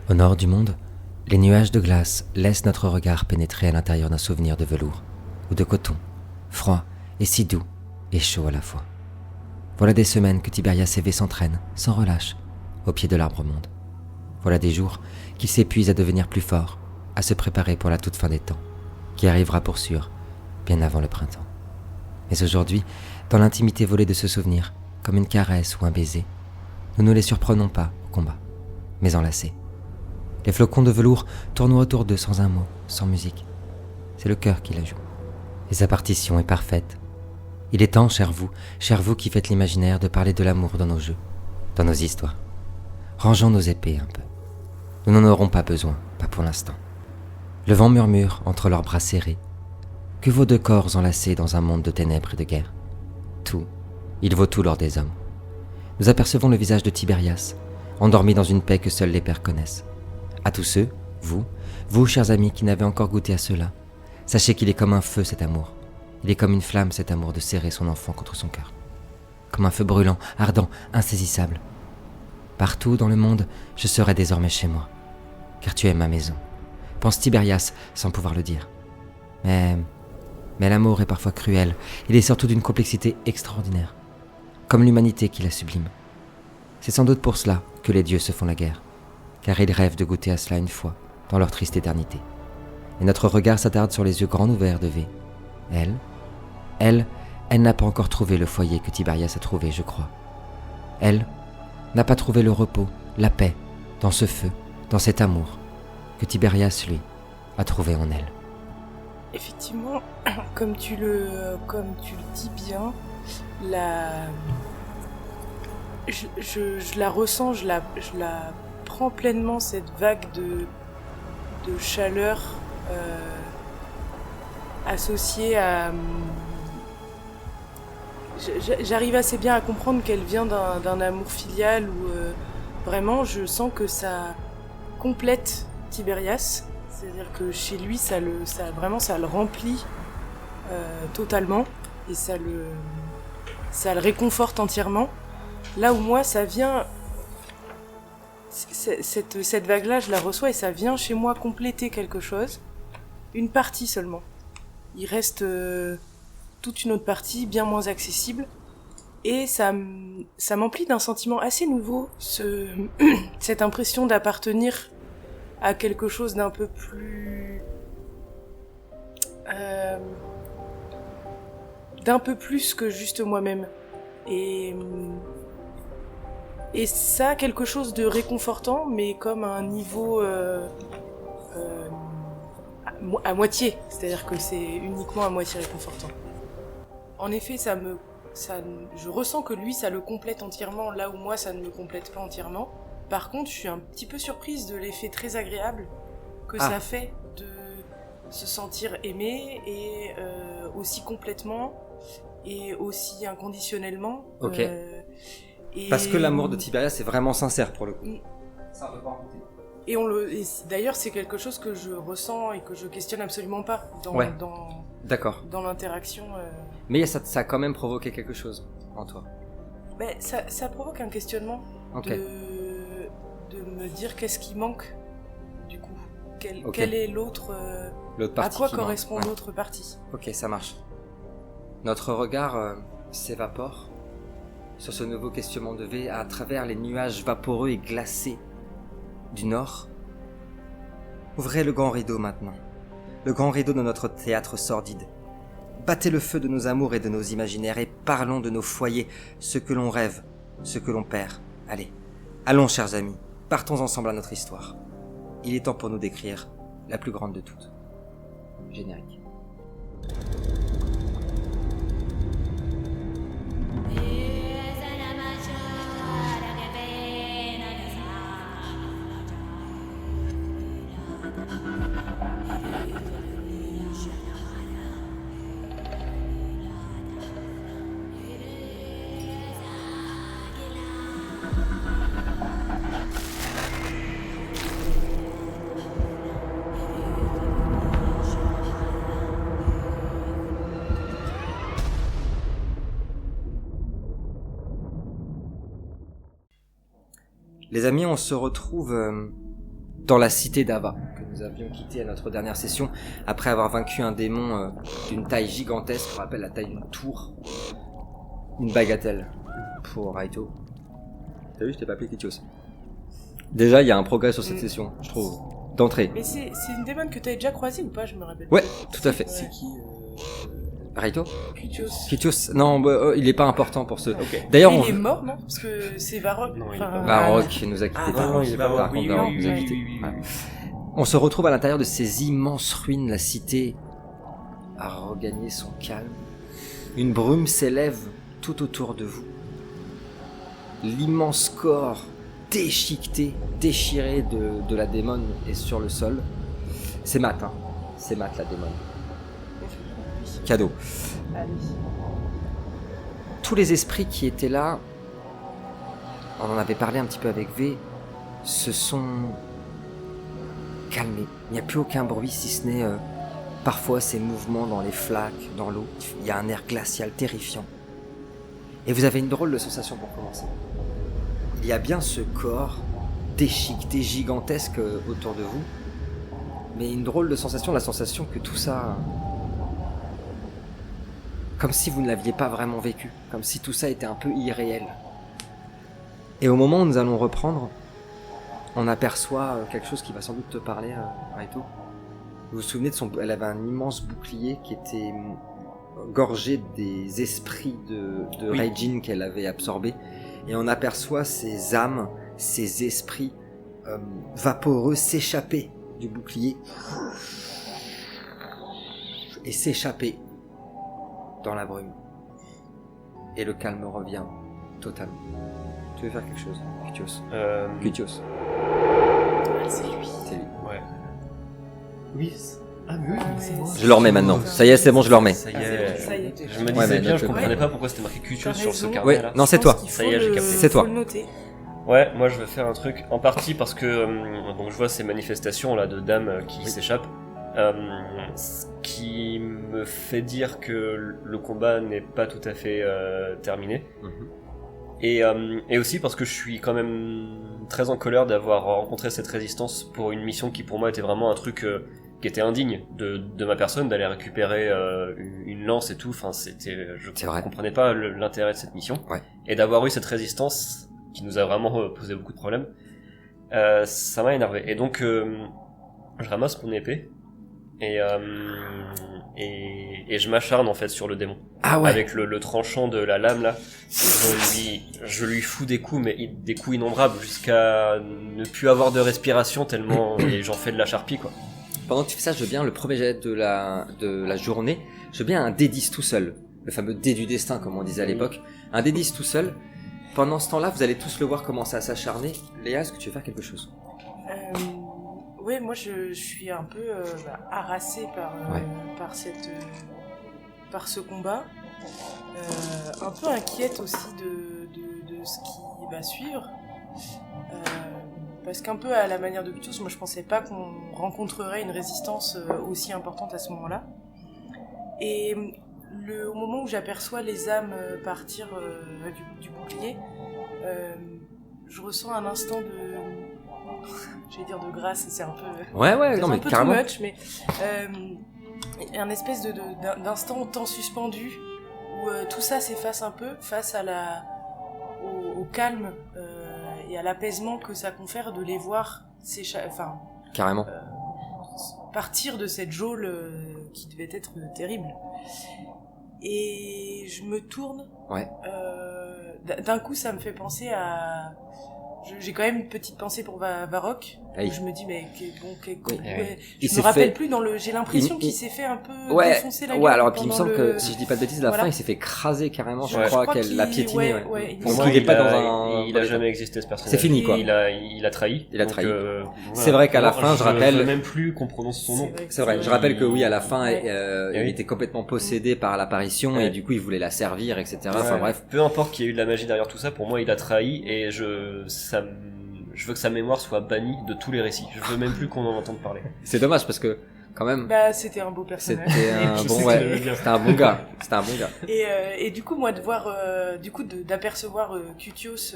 Au nord du monde, les nuages de glace laissent notre regard pénétrer à l'intérieur d'un souvenir de velours ou de coton, froid et si doux et chaud à la fois. Voilà des semaines que Tiberias et V s'entraînent, sans relâche, au pied de l'arbre-monde. Voilà des jours qu'il s'épuise à devenir plus fort, à se préparer pour la toute fin des temps, qui arrivera pour sûr, bien avant le printemps. Mais aujourd'hui, dans l'intimité volée de ce souvenir, comme une caresse ou un baiser, nous ne les surprenons pas au combat, mais enlacés. Les flocons de velours tournent autour d'eux sans un mot, sans musique. C'est le cœur qui la joue. Et sa partition est parfaite. Il est temps, chers vous qui faites l'imaginaire, de parler de l'amour dans nos jeux, dans nos histoires. Rangeons nos épées un peu. Nous n'en aurons pas besoin, pas pour l'instant. Le vent murmure entre leurs bras serrés. Que vaut deux corps enlacés dans un monde de ténèbres et de guerre? Tout, il vaut tout l'or des hommes. Nous apercevons le visage de Tiberias, endormi dans une paix que seuls les pères connaissent. À tous ceux, vous, chers amis, qui n'avez encore goûté à cela, sachez qu'il est comme un feu cet amour. Il est comme une flamme cet amour de serrer son enfant contre son cœur. Comme un feu brûlant, ardent, insaisissable. Partout dans le monde, je serai désormais chez moi, car tu es ma maison, pense Tiberias sans pouvoir le dire. Mais l'amour est parfois cruel, il est surtout d'une complexité extraordinaire, comme l'humanité qui la sublime. C'est sans doute pour cela que les dieux se font la guerre, car ils rêvent de goûter à cela une fois, dans leur triste éternité. Et notre regard s'attarde sur les yeux grands ouverts de V. Elle n'a pas encore trouvé le foyer que Tiberias a trouvé, je crois. Elle n'a pas trouvé le repos, la paix, dans ce feu, dans cet amour, que Tiberias, lui, a trouvé en elle. Effectivement, comme tu le dis bien, je la ressens, je la prends pleinement, cette vague de chaleur associée à... J'arrive assez bien à comprendre qu'elle vient d'un amour filial où vraiment je sens que ça complète Tiberias, c'est-à-dire que chez lui ça le remplit totalement et ça le réconforte entièrement. Là où moi ça vient, cette vague-là je la reçois et ça vient chez moi compléter quelque chose, une partie seulement. Il reste toute une autre partie bien moins accessible et ça m'emplit d'un sentiment assez nouveau, cette impression d'appartenir à quelque chose d'un peu plus d'un peu plus que juste moi-même et ça quelque chose de réconfortant mais comme à un niveau à moitié, c'est-à-dire que c'est uniquement à moitié réconfortant. En effet, je ressens que lui, ça le complète entièrement, là où moi, ça ne me complète pas entièrement. Par contre, je suis un petit peu surprise de l'effet très agréable que ça fait de se sentir aimé et aussi complètement et aussi inconditionnellement. Ok. Parce que l'amour de Tiberias est vraiment sincère pour le coup. Ça peut pas en compter. Et d'ailleurs, c'est quelque chose que je ressens et que je questionne absolument pas dans l'interaction. Mais ça a quand même provoqué quelque chose en toi. Ben, ça provoque un questionnement de me dire qu'est-ce qui manque du coup. Quelle est l'autre partie, à quoi correspond l'autre partie. Ok, ça marche. Notre regard s'évapore sur ce nouveau questionnement de V à travers les nuages vaporeux et glacés du nord. Ouvrez le grand rideau maintenant, le grand rideau de notre théâtre sordide. Battez le feu de nos amours et de nos imaginaires et parlons de nos foyers, ce que l'on rêve, ce que l'on perd. Allez, allons chers amis, partons ensemble à notre histoire. Il est temps pour nous d'écrire la plus grande de toutes. Générique. Les amis, on se retrouve dans la cité d'Ava, que nous avions quitté à notre dernière session, après avoir vaincu un démon d'une taille gigantesque, on rappelle la taille d'une tour. Une bagatelle pour Raito. T'as vu, je t'ai pas appelé Kitios. Déjà, il y a un progrès sur cette session, je trouve, d'entrée. Mais c'est une démon que t'avais déjà croisée ou pas, je me rappelle. Ouais, tout à fait. C'est Qui Raito Kutios. Kitios, non, il est pas important pour ce... Ok. D'ailleurs, Il on... est mort, non? Parce que c'est Varrock. Non, il est pas mort. Varrock nous a quittés. non, il est pas mort. Par contre, Varrock nous a quittés. Voilà. On se retrouve à l'intérieur de ces immenses ruines, la cité a regagné son calme. Une brume s'élève tout autour de vous. L'immense corps déchiqueté, déchiré de la démone est sur le sol. C'est Matt, hein. C'est Matt la démone. Cadeau. Allez. Tous les esprits qui étaient là, on en avait parlé un petit peu avec V, se sont calmés. Il n'y a plus aucun bruit si ce n'est parfois ces mouvements dans les flaques, dans l'eau. Il y a un air glacial terrifiant. Et vous avez une drôle de sensation pour commencer. Il y a bien ce corps déchiqueté, gigantesque autour de vous, mais une drôle de sensation, la sensation que tout ça... Comme si vous ne l'aviez pas vraiment vécu, comme si tout ça était un peu irréel. Et au moment où nous allons reprendre, on aperçoit quelque chose qui va sans doute te parler, Raito. Vous vous souvenez de elle avait un immense bouclier qui était gorgé des esprits de Oui. Raijin qu'elle avait absorbés. Et on aperçoit ces âmes, ces esprits vaporeux s'échapper du bouclier et s'échapper dans la brume. Et le calme revient totalement. Tu veux faire quelque chose, Kutios? Kutios, C'est lui. c'est lui. Ouais. Oui. Ah mais oui, c'est moi. Je le remets maintenant. Ça y est, c'est bon, je le remets. Ça y Ah, est. ça y est. Je me Ouais, disais mais bien, note-le. je comprenais Ouais. pas pourquoi c'était marqué Q-Chose T'as sur ce raison. carnet Ouais, là. non, c'est Je pense toi. qu'il faut Ça y est, j'ai capté. C'est toi. Faut le noter. Ouais, moi je vais faire un truc en partie parce que donc je vois ces manifestations là de dames qui s'échappent, ce qui me fait dire que le combat n'est pas tout à fait terminé. Et aussi parce que je suis quand même très en colère d'avoir rencontré cette résistance pour une mission qui pour moi était vraiment un truc qui était indigne de ma personne, d'aller récupérer une lance et tout. Enfin, je C'est vrai. comprenais pas l'intérêt de cette mission. Ouais. Et d'avoir eu cette résistance qui nous a vraiment posé beaucoup de problèmes, ça m'a énervé. Et donc, je ramasse mon épée et je m'acharne en fait sur le démon. Ah ouais. Avec le tranchant de la lame là, je lui fous des coups, mais des coups innombrables jusqu'à ne plus avoir de respiration tellement et j'en fais de la charpie quoi. Pendant que tu fais ça, je veux bien le premier jet de la journée. Je veux bien un D10 tout seul. Le fameux dé du destin, comme on disait à l'époque. Un D10 tout seul. Pendant ce temps-là, vous allez tous le voir commencer à s'acharner. Léa, est-ce que tu veux faire quelque chose? Ouais, moi je suis un peu harassée Ouais. par ce combat. Un peu inquiète aussi de ce qui va suivre. Parce qu'un peu à la manière de Kutios, moi je pensais pas qu'on rencontrerait une résistance aussi importante à ce moment-là. Et au moment où j'aperçois les âmes partir du bouclier, je ressens un instant j'allais dire de grâce, c'est un peu... Ouais, c'est non un mais peu carrément. too much, mais un espèce d'instant de temps suspendu où tout ça s'efface un peu face à au calme et à l'apaisement que ça confère de les voir Carrément. partir de cette geôle qui devait être terrible. Et je me tourne. Ouais. D'un coup, ça me fait penser à... J'ai quand même une petite pensée pour Varrock. Oui. Où je me dis, mais Il je s'est me rappelle fait- plus j'ai l'impression il- qu'il s'est fait un peu Ouais, défoncer la gueule. ouais, alors puis il me pendant semble que, si je dis pas de bêtises, à la Voilà. fin, il s'est fait écraser carrément, je Je crois crois qu'elle l'a qu'il- piétiné, ouais. ouais, il me Pour semble. moi, il est pas dans un... Il a jamais existé ce personnage. C'est fini, quoi. Il a trahi. Il a Donc, trahi. voilà. C'est vrai qu'à la fin, je rappelle- veux même plus qu'on prononce son nom. C'est vrai, je rappelle que oui, à la fin, Ouais. il Oui. était complètement possédé par l'apparition et Ouais. du coup, il voulait la servir, etc. Enfin Ouais. bref. Peu importe qu'il y ait eu de la magie derrière tout ça, pour moi, il a trahi et je veux que sa mémoire soit bannie de tous les récits. Je veux même plus qu'on en entende parler. C'est dommage parce que, quand même, Bah, c'était un beau personnage. c'était un Je bon, sais que ouais, tu l'avais bien. c'était un bon gars. C'était un bon gars. Et du coup, moi, de voir, d'apercevoir Kutios,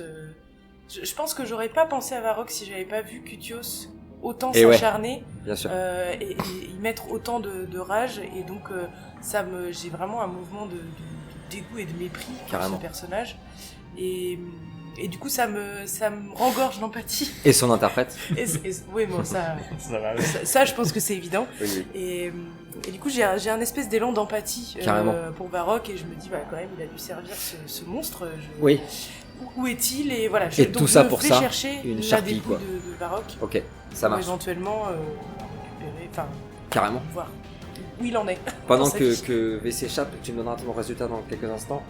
je pense que j'aurais pas pensé à Varrock si j'avais pas vu Kutios autant Et ouais. s'acharner Bien sûr. et y mettre autant de rage. Et donc, j'ai vraiment un mouvement de dégoût et de mépris pour Carrément. ce personnage. Et du coup, ça me rengorge d'empathie. Et son interprète. Oui, bon, ça, Ça va. ça, je pense que c'est évident. Oui. Et du coup, j'ai un espèce d'élan d'empathie Carrément. pour Varrock, et je me dis, quand même, il a dû servir ce monstre. Oui. Où est-il? Et voilà, Et tout ça je pour vais ça, chercher une la Sharpie, dépouille quoi. de Varrock Ok, ça pour marche. éventuellement récupérer, enfin, Carrément. voir où il en est. Pendant dans sa vie. que V s'échappe, tu me donneras ton résultat dans quelques instants.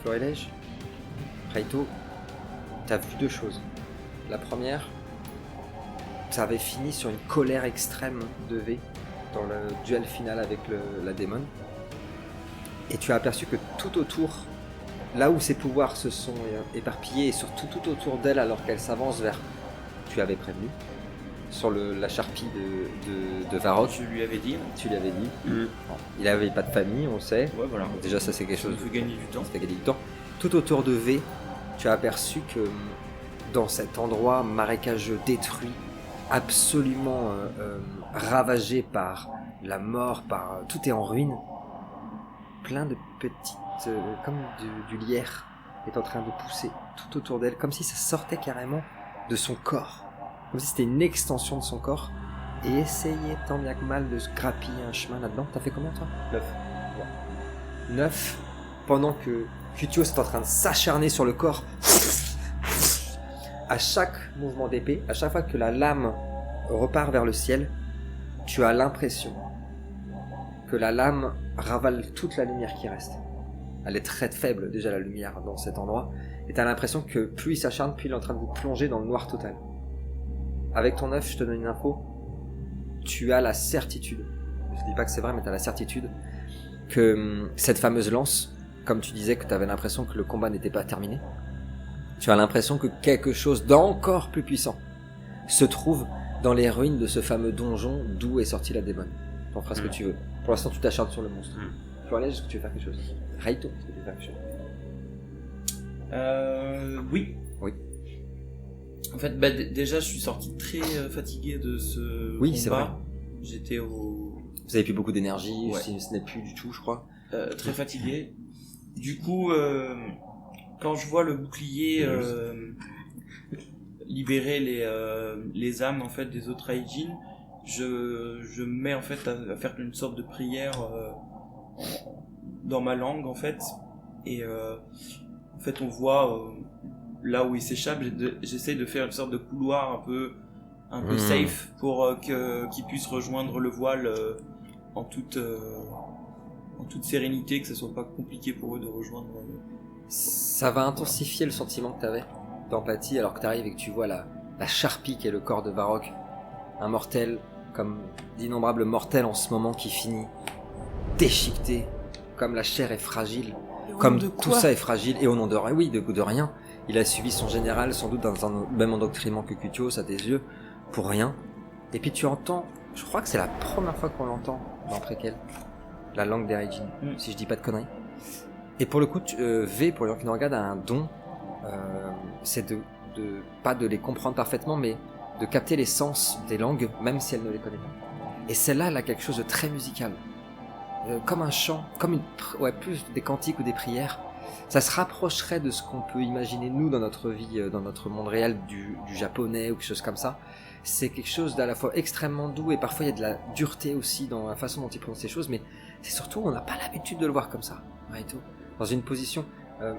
Florilège, Raito, t'as vu deux choses. La première, ça avait fini sur une colère extrême de V dans le duel final avec la démon. Et tu as aperçu que tout autour, là où ses pouvoirs se sont éparpillés, et surtout tout autour d'elle alors qu'elle s'avance vers, tu avais prévenu, sur la charpie de Varrock, Je lui avais dit. tu lui avais dit. Mm. Bon, il avait pas de famille, on le sait. Ouais, voilà. Donc déjà ça c'est quelque Ça chose nous fait gagner du temps. ça t'a gagné du temps. Tout autour de V, tu as aperçu que dans cet endroit marécageux détruit, absolument ravagé par la mort, tout est en ruine, plein de petites, comme du lierre est en train de pousser tout autour d'elle, comme si ça sortait carrément de son corps, comme si c'était une extension de son corps, et essayait tant bien que mal de se grappiller un chemin là-dedans. T'as fait combien toi 9, pendant que Kutio est en train de s'acharner sur le corps. À chaque mouvement d'épée, à chaque fois que la lame repart vers le ciel, tu as l'impression que la lame ravale toute la lumière qui reste. Elle est très faible déjà la lumière dans cet endroit, et tu as l'impression que plus il s'acharne, plus il est en train de vous plonger dans le noir total. Avec ton œuf, je te donne une info, tu as la certitude, je dis pas que c'est vrai, mais tu as la certitude que cette fameuse lance, comme tu disais que tu avais l'impression que le combat n'était pas terminé, tu as l'impression que quelque chose d'encore plus puissant se trouve dans les ruines de ce fameux donjon d'où est sortie la démon. Tu en feras ce que tu veux. Pour l'instant, tu t'acharnes sur le monstre. Florian, est-ce que tu veux faire quelque chose? Raito, est-ce que tu veux faire quelque chose? Oui. Oui. En fait, déjà, je suis sorti très fatigué de ce Oui, c'est combat. J'étais Vous avez plus beaucoup d'énergie, Ouais. si ce n'est plus du tout, je crois. très fatigué. Du coup, quand je vois le bouclier libérer les âmes en fait des autres Raijin, je me mets en fait à faire une sorte de prière dans ma langue en fait, et en fait on voit là où il s'échappe, j'essaie de faire une sorte de couloir un peu safe pour qu'ils puissent rejoindre le voile en toute sérénité, que ce soit pas compliqué pour eux de rejoindre. Ça va intensifier le sentiment que tu avais d'empathie alors que tu arrives et que tu vois la charpie qui est le corps de Varrock, un mortel comme d'innombrables mortels en ce moment qui finit déchiqueté, comme la chair est fragile, Et au comme nom de tout quoi ça est fragile, et au nom de rien, oui, de rien. Il a suivi son général sans doute dans un même endoctrinement que Kutios à tes yeux, pour rien. Et puis tu entends, je crois que c'est la première fois qu'on l'entend dans Préquel, la langue des Raijin, si je dis pas de conneries. Et pour le coup, V, pour les gens qui nous regardent, a un don, c'est de pas de les comprendre parfaitement, mais de capter les sens des langues, même si elle ne les connaît pas. Et celle-là, elle a quelque chose de très musical. Comme un chant, comme plus des cantiques ou des prières. Ça se rapprocherait de ce qu'on peut imaginer nous dans notre vie, dans notre monde réel, du japonais ou quelque chose comme ça. C'est quelque chose d'à la fois extrêmement doux et parfois il y a de la dureté aussi dans la façon dont il prononce ces choses, mais c'est surtout, on n'a pas l'habitude de le voir comme ça, Raito. Dans une position,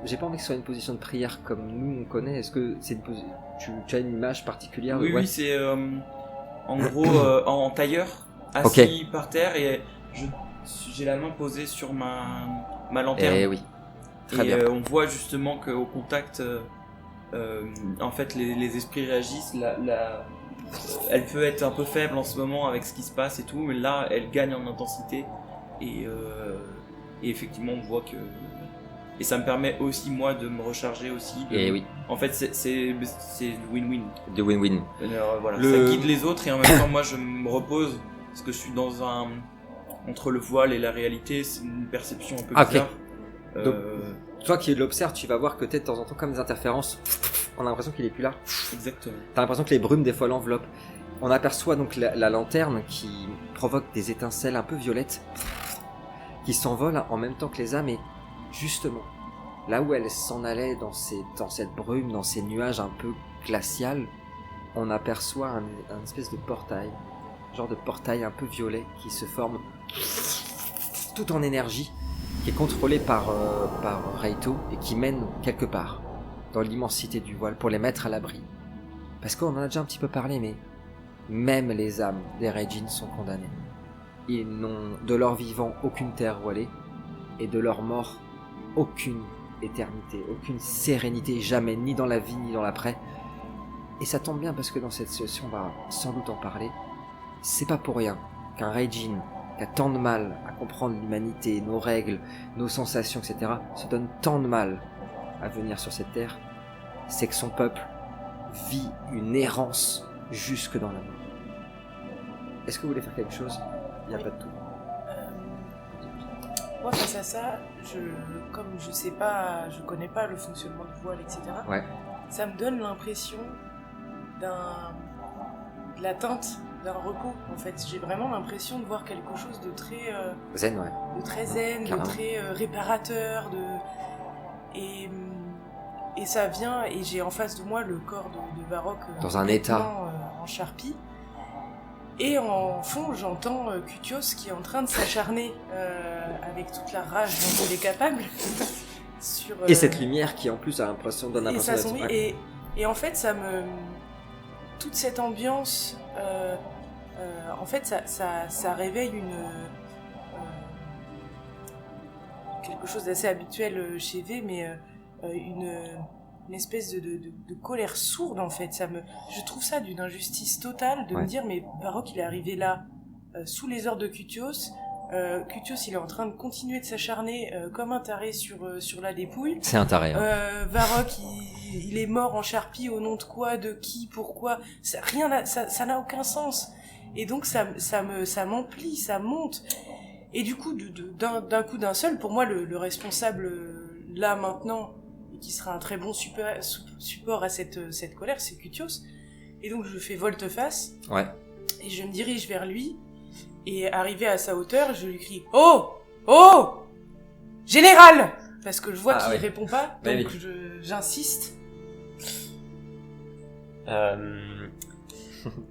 j'ai pas envie que ce soit une position de prière comme nous on connaît. Est-ce que c'est une position, tu as une image particulière? Oui, ouais. oui, c'est en gros en tailleur, assis par terre, et j'ai la main posée sur ma lanterne. Eh oui. Très bien. On voit justement qu'au contact, en fait, les esprits réagissent. Elle peut être un peu faible en ce moment avec ce qui se passe et tout, mais là, elle gagne en intensité. Et effectivement, on voit que... Et ça me permet aussi, moi, de me recharger aussi. Eh oui. En fait, c'est win-win. De win-win. Voilà, ça guide les autres et en même temps, moi, je me repose parce que je suis dans entre le voile et la réalité, c'est une perception un peu bizarre. Donc, toi qui l'observes, tu vas voir que t'es de temps en temps comme des interférences. On a l'impression qu'il est plus là. Exactement. T'as l'impression que les brumes des fois l'enveloppent. On aperçoit donc la lanterne qui provoque des étincelles un peu violettes qui s'envolent en même temps que les âmes et justement, là où elle s'en allait dans cette brume, dans ces nuages un peu glacial, on aperçoit un espèce de portail, genre de portail un peu violet qui se forme tout en énergie, qui est contrôlé par Reito et qui mène quelque part dans l'immensité du voile pour les mettre à l'abri. Parce qu'on en a déjà un petit peu parlé, mais même les âmes des Raijin sont condamnées. Ils n'ont de leur vivant aucune terre où aller et de leur mort aucune éternité, aucune sérénité, jamais, ni dans la vie ni dans l'après. Et ça tombe bien parce que dans cette situation, on va sans doute en parler. C'est pas pour rien qu'un Raijin qui a tant de mal à comprendre l'humanité, nos règles, nos sensations, etc., se donne tant de mal à venir sur cette terre. C'est que son peuple vit une errance jusque dans la mort. Est-ce que vous voulez faire quelque chose ? Il n'y a pas de tout. Moi, face à ça, comme je connais pas le fonctionnement du voile, etc., Ouais. ça me donne l'impression de l'atteinte, d'un repos, en fait. J'ai vraiment l'impression de voir quelque chose de très... Zen, ouais. de très zen, Carrément. de très réparateur, et ça vient, et j'ai en face de moi le corps de Varrock Dans un état. En charpie, et en fond j'entends Cutios qui est en train de s'acharner avec toute la rage dont il est capable sur, Et cette lumière qui en plus a l'impression donne et l'impression ça d'être... sombre, et en fait toute cette ambiance en fait ça réveille quelque chose d'assez habituel chez V, mais une espèce de colère sourde, en fait. Je trouve ça d'une injustice totale de me dire, mais Varrock, il est arrivé là sous les ordres de Cutios. Cutios, il est en train de continuer de s'acharner comme un taré sur la dépouille. C'est un taré. Varrock, il est mort en charpie au nom de quoi, de qui, pourquoi. Ça n'a aucun sens. Et donc ça m'emplit, ça monte. Et du coup, d'un coup d'un seul, pour moi, le responsable là maintenant, et qui sera un très bon support à cette colère, c'est Cutios. Et donc je fais volte-face, et je me dirige vers lui, et arrivé à sa hauteur, je lui crie « Oh ! Oh ! Général !» Parce que je vois qu'il répond pas, donc j'insiste.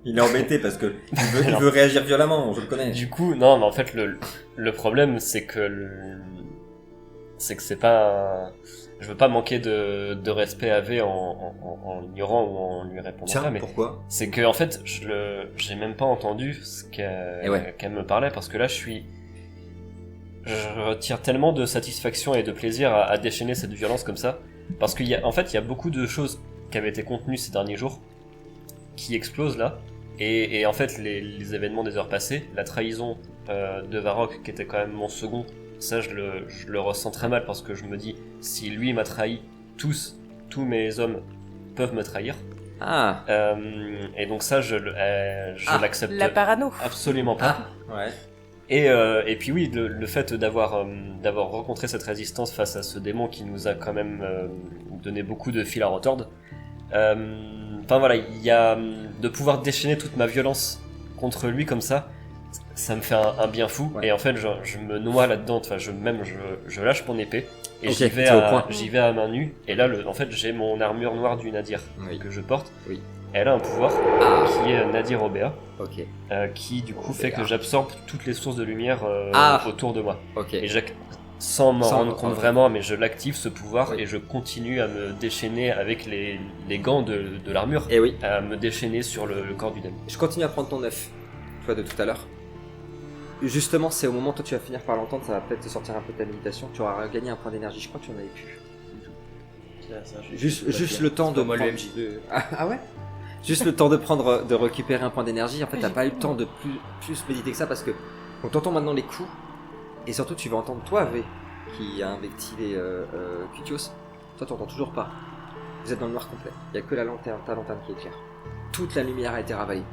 Il est embêté parce que il veut réagir violemment, je le connais. Du coup, non, mais en fait, le problème, c'est que c'est pas je veux pas manquer de respect à V en l'ignorant ou en lui répondant. Tiens, pas, mais pourquoi ? c'est que en fait, j'ai même pas entendu ce qu'elle me parlait, parce que là, je retire tellement de satisfaction et de plaisir à déchaîner cette violence comme ça, parce qu'il y a beaucoup de choses qui avaient été contenues ces derniers jours qui explosent là, et en fait les événements des heures passées, la trahison de Varrock qui était quand même mon second, ça je le ressens très mal, parce que je me dis, si lui m'a trahi, tous mes hommes peuvent me trahir. Et donc ça je l'accepte la absolument pas. Ouais. Et puis oui, le fait d'avoir rencontré cette résistance face à ce démon qui nous a quand même donné beaucoup de fil à retordre. Enfin voilà, il y a de pouvoir déchaîner toute ma violence contre lui comme ça me fait un bien fou. Et en fait je me noie là-dedans, enfin je lâche mon épée et j'y vais à main nue, et là en fait j'ai mon armure noire du Nadir que je porte. Elle a un pouvoir qui est Nadir Obea, qui du coup fait que j'absorbe toutes les sources de lumière autour de moi. Et sans m'en rendre compte vraiment, mais je l'active ce pouvoir, et je continue à me déchaîner avec les gants de l'armure, à me déchaîner sur le corps du démon. Je continue à prendre ton œuf, toi, de tout à l'heure. Justement, c'est au moment où toi tu vas finir par l'entendre, ça va peut-être te sortir un peu de ta méditation, tu auras gagné un point d'énergie, je crois que tu en avais plus. Juste le temps de moi prendre... l'UMJ. Ah ouais. Juste le temps de récupérer un point d'énergie. En fait, t'as pas eu le temps de plus méditer que ça, parce que donc t'entends maintenant les coups, et surtout tu vas entendre toi, V, qui a invectivé Cutios. Toi t'entends toujours pas. Vous êtes dans le noir complet. Il y a que ta lanterne qui éclaire. Toute la lumière a été ravalée.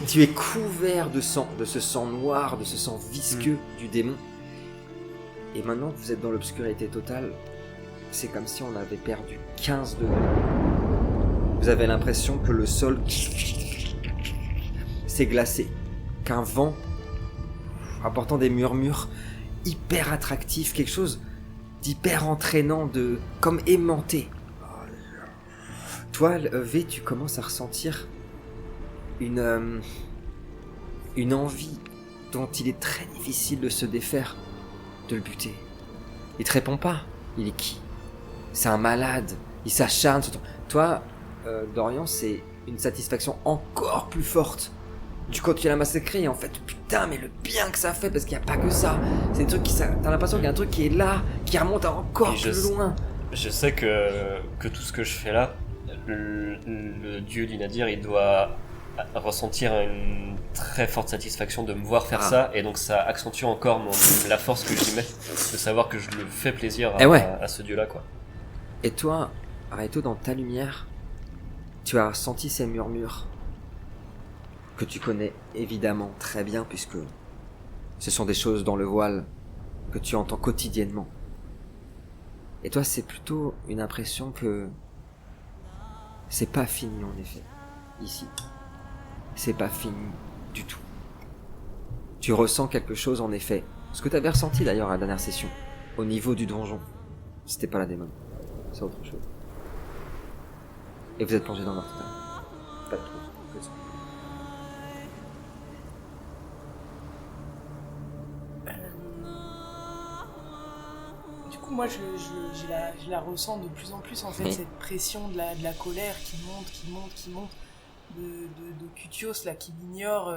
Tu es couvert de sang, de ce sang noir, de ce sang visqueux du démon. Et maintenant que vous êtes dans l'obscurité totale, c'est comme si on avait perdu 15 degrés vous avez l'impression que le sol s'est glacé, qu'un vent apportant des murmures hyper attractifs, quelque chose d'hyper entraînant, de comme aimanté. Toi, V, tu commences à ressentir une envie dont il est très difficile de se défaire, de le buter. Il te répond pas. Il est qui? C'est un malade. Il s'acharne sur toi. Toi, Dorian, c'est une satisfaction encore plus forte. Tu continues à la massacrer et en fait, putain, mais le bien que ça fait, parce qu'il n'y a pas que ça. C'est un truc qui, t'as l'impression qu'il y a un truc qui est là, qui remonte à encore plus loin. Je sais que tout ce que je fais là, le dieu du Nadir, il doit ressentir une très forte satisfaction de me voir faire ça, et donc ça accentue encore la force que j'y mets, de savoir que je le fais plaisir à ce dieu-là, quoi. Et toi, Areto, dans ta lumière, tu as senti ces murmures que tu connais évidemment très bien, puisque ce sont des choses dans le voile que tu entends quotidiennement. Et toi, c'est plutôt une impression que c'est pas fini, en effet, ici. C'est pas fini du tout. Tu ressens quelque chose, en effet. Ce que tu avais ressenti d'ailleurs à la dernière session, au niveau du donjon. C'était pas la démon, c'est autre chose. Et vous êtes plongé dans leur total. Pas de tout. Du coup, moi, je la ressens de plus en plus, en fait, cette pression de la colère qui monte, de Cutios, là, qui l'ignore,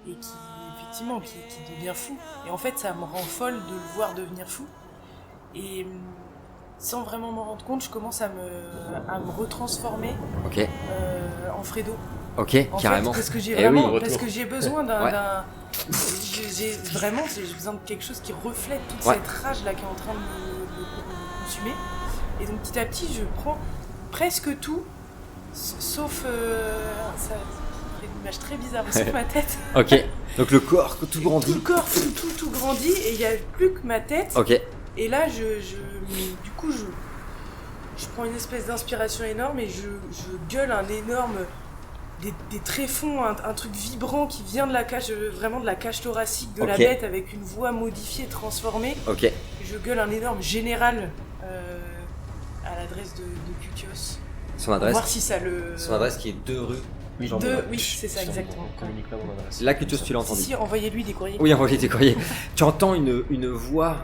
et qui, effectivement, qui devient fou. Et en fait, ça me rend folle de le voir devenir fou. Et sans vraiment m'en rendre compte, je commence à me retransformer en Fredo. Ok, en carrément. Fait, parce que j'ai parce que j'ai besoin j'ai besoin de quelque chose qui reflète toute cette rage là qui est en train de me consumer. Et donc petit à petit, je prends presque tout, sauf ça fait une image très bizarre, sauf ma tête. Ok. Donc le corps, tout grandit. Tout le corps, tout grandit, et il y a plus que ma tête. Ok. Et là, du coup, je prends une espèce d'inspiration énorme et je gueule un énorme, des tréfonds, un truc vibrant qui vient de la cage, vraiment de la cage thoracique de la bête, avec une voix modifiée, transformée. Ok. Je gueule un énorme général à l'adresse de Cutios. Son adresse. Pour voir si ça le. Son adresse qui est 2 rues. Oui, c'est ça, exactement. Communique pas mon adresse. Là, Cutios, tu l'as entendu. Si, envoyez-lui des courriers. Oui, envoyez des courriers. Tu entends une voix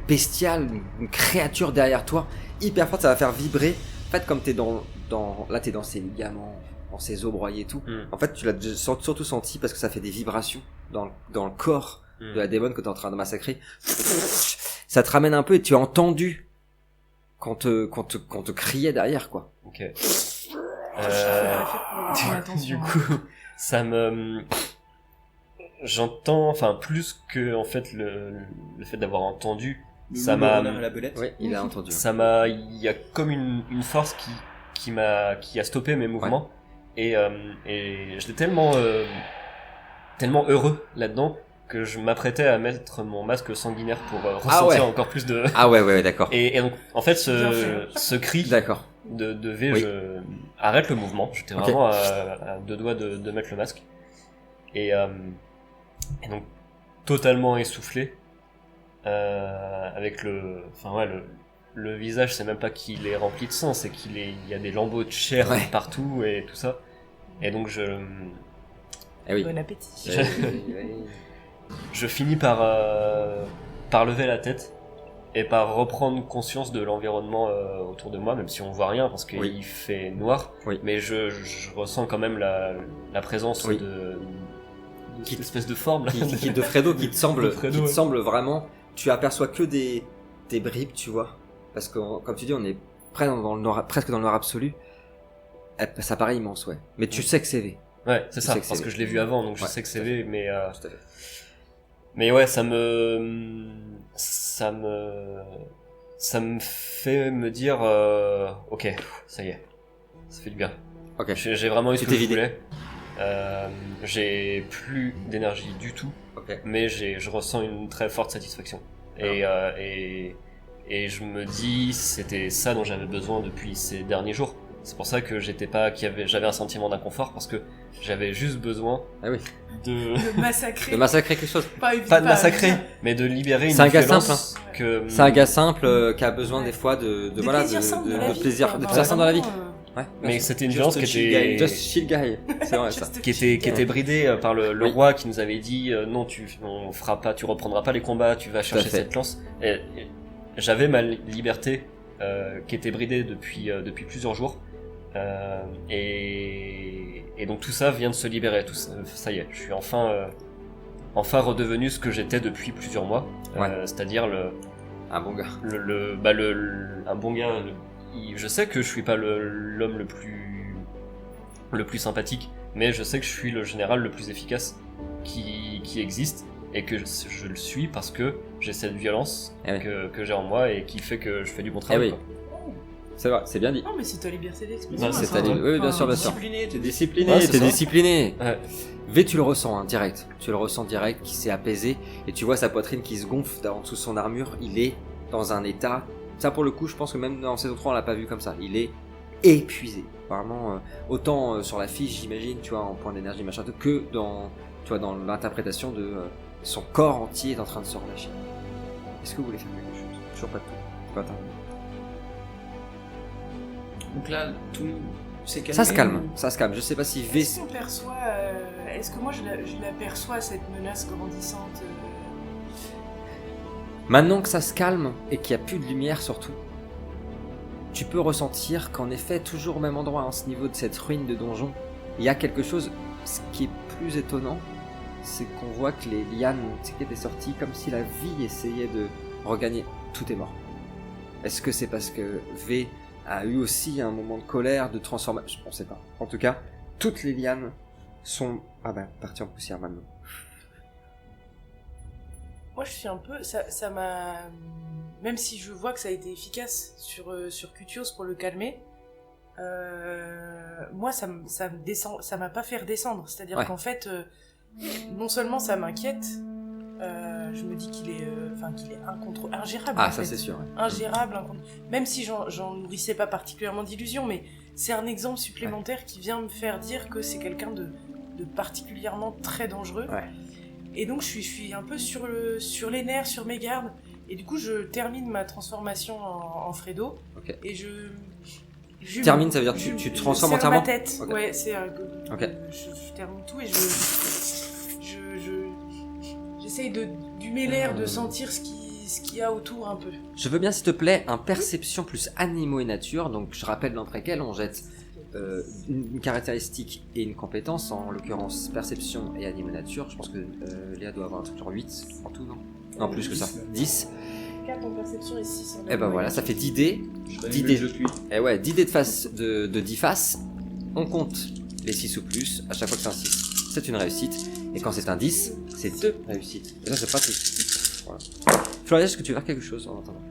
bestiale, une créature derrière toi, hyper forte, ça va faire vibrer. En fait, comme t'es là, t'es dans ses ligaments, dans ses os broyés et tout. En fait, tu l'as surtout senti parce que ça fait des vibrations dans le corps de la démon que t'es en train de massacrer. Ça te ramène un peu et tu as entendu qu'on te criait derrière, quoi. Ok. Du coup, ça me... J'entends, enfin, plus que, en fait, le fait d'avoir entendu, ça m'a... Oui, il a entendu. Ça m'a... Il y a comme une force qui a stoppé mes mouvements. Ouais. Et j'étais tellement heureux là-dedans que je m'apprêtais à mettre mon masque sanguinaire pour ressentir encore plus de... Ah ouais, d'accord. Et donc, en fait, ce cri d'accord. de V, je arrête le mouvement. J'étais vraiment à 2 doigts de mettre le masque. Et donc, totalement essoufflé, avec le visage, c'est même pas qu'il est rempli de sang, c'est il y a des lambeaux de chair partout et tout ça. Et donc Bon appétit. Je finis par lever la tête et par reprendre conscience de l'environnement autour de moi, même si on voit rien parce qu'il fait noir. Mais je ressens quand même la présence de cette espèce de forme là. de Fredo qui te semble vraiment. Tu aperçois que des bribes, tu vois, parce que comme tu dis, on est presque dans le noir absolu. Ça paraît immense, mais tu sais que c'est V. Ouais, c'est ça, parce que je l'ai vu avant, donc je sais que c'est V, mais tout à fait. Mais ouais, ça me fait me dire ok, ça y est, ça fait du bien. Ok. J'ai vraiment eu ce que je voulais. J'ai plus d'énergie du tout, mais je ressens une très forte satisfaction. Et je me dis, c'était ça dont j'avais besoin depuis ces derniers jours. C'est pour ça que j'avais un sentiment d'inconfort parce que j'avais juste besoin Ah oui. de De massacrer. De massacrer quelque chose. pas de massacrer, mais de libérer une C'est un gars violence simple, que C'est un gars simple qui a besoin des fois de Des voilà, plaisirs simples de la vie, plaisir, quoi. de Enfin, plaisir simple dans la vie. vraiment, Ouais. mais c'était une Just violence a qui chill était guy. Just chill guy. C'est vrai ça. Just a qui chill était guy. bridée par le Oui. roi qui nous avait dit non, on fera pas, tu reprendras pas les combats, tu vas chercher fait. cette lance. Et j'avais ma liberté qui était bridée depuis plusieurs jours. Et donc tout ça vient de se libérer. Ça y est, je suis enfin redevenu ce que j'étais depuis plusieurs mois. Ouais. C'est-à-dire Un bon gars. un bon gars. Je sais que je suis pas l'homme le plus sympathique, mais je sais que je suis le général le plus efficace qui existe, et que je le suis parce que j'ai cette violence Eh oui. que j'ai en moi et qui fait que je fais du bon travail. oui. quoi. C'est vrai, c'est bien dit. Non, mais c'est ta liberté d'expression. Non, C'est ça, ta ouais. Oui, bien sûr, bien sûr. Discipliné, T'es discipliné, Ouais, c'est t'es ça. discipliné. Ouais. V, tu le ressens, hein, direct. Tu le ressens direct, qui s'est apaisé, et tu vois sa poitrine qui se gonfle en dessous de son armure. Il est dans un état. Ça, pour le coup, je pense que même dans saison 3, on l'a pas vu comme ça. Il est épuisé. Vraiment, autant sur la fiche, j'imagine, tu vois, en point d'énergie, machin, que dans, tu vois, dans l'interprétation de son corps entier est en train de se relâcher. Est-ce que vous voulez faire quelque chose? Toujours pas de tout. Pas attendre. Donc là, tout s'est calmé. Ça se calme, ça se calme. Je sais pas si V. Est-ce qu'on perçoit, est-ce que moi je la perçois cette menace grandissante Maintenant que ça se calme et qu'il n'y a plus de lumière surtout, tu peux ressentir qu'en effet, toujours au même endroit, à ce niveau de cette ruine de donjon, il y a quelque chose. Ce qui est plus étonnant, c'est qu'on voit que les lianes qui étaient sorties comme si la vie essayait de regagner. Tout est mort. Est-ce que c'est parce que V a eu aussi un moment de colère, de transformation? On ne sait pas. En tout cas, toutes les lianes sont parties en poussière maintenant. Moi, je suis un peu. Ça m'a. Même si je vois que ça a été efficace sur Cutios pour le calmer, moi, ça me descend. Ça m'a pas fait redescendre. C'est-à-dire Ouais. qu'en fait, non seulement ça m'inquiète, je me dis qu'il est ingérable. Ah, en ça fait. c'est sûr. Ouais. Ingérable, même si j'en nourrissais pas particulièrement d'illusions, mais c'est un exemple supplémentaire qui vient me faire dire que c'est quelqu'un de particulièrement très dangereux. Ouais. Et donc je suis un peu sur les nerfs, sur mes gardes, et du coup je termine ma transformation en Fredo, Ok. et je Termine, ça veut dire que tu te transformes serre entièrement ma tête. Ok. Ouais, c'est Ok. je termine tout et j'essaye d'humer l'air, de sentir ce qu'il y a autour un peu. Je veux bien, s'il te plaît, un perception plus animaux et nature. Donc, je rappelle d'entre lesquels on jette une caractéristique et une compétence, en l'occurrence perception et animaux et nature. Je pense que Léa doit avoir un truc genre 8 en tout, non? Non, plus que ça. 10. 4 en perception et 6 en Et ben voilà, ça fait 10 dés. Je 10 dés. Et ouais, 10 dés de face de 10 faces. On compte les 6 ou plus. À chaque fois que c'est un 6, c'est une réussite. Et quand c'est un 10, c'est 2 réussites. Et ça, c'est pratique. Voilà. Floria, est-ce que tu veux faire quelque chose en attendant?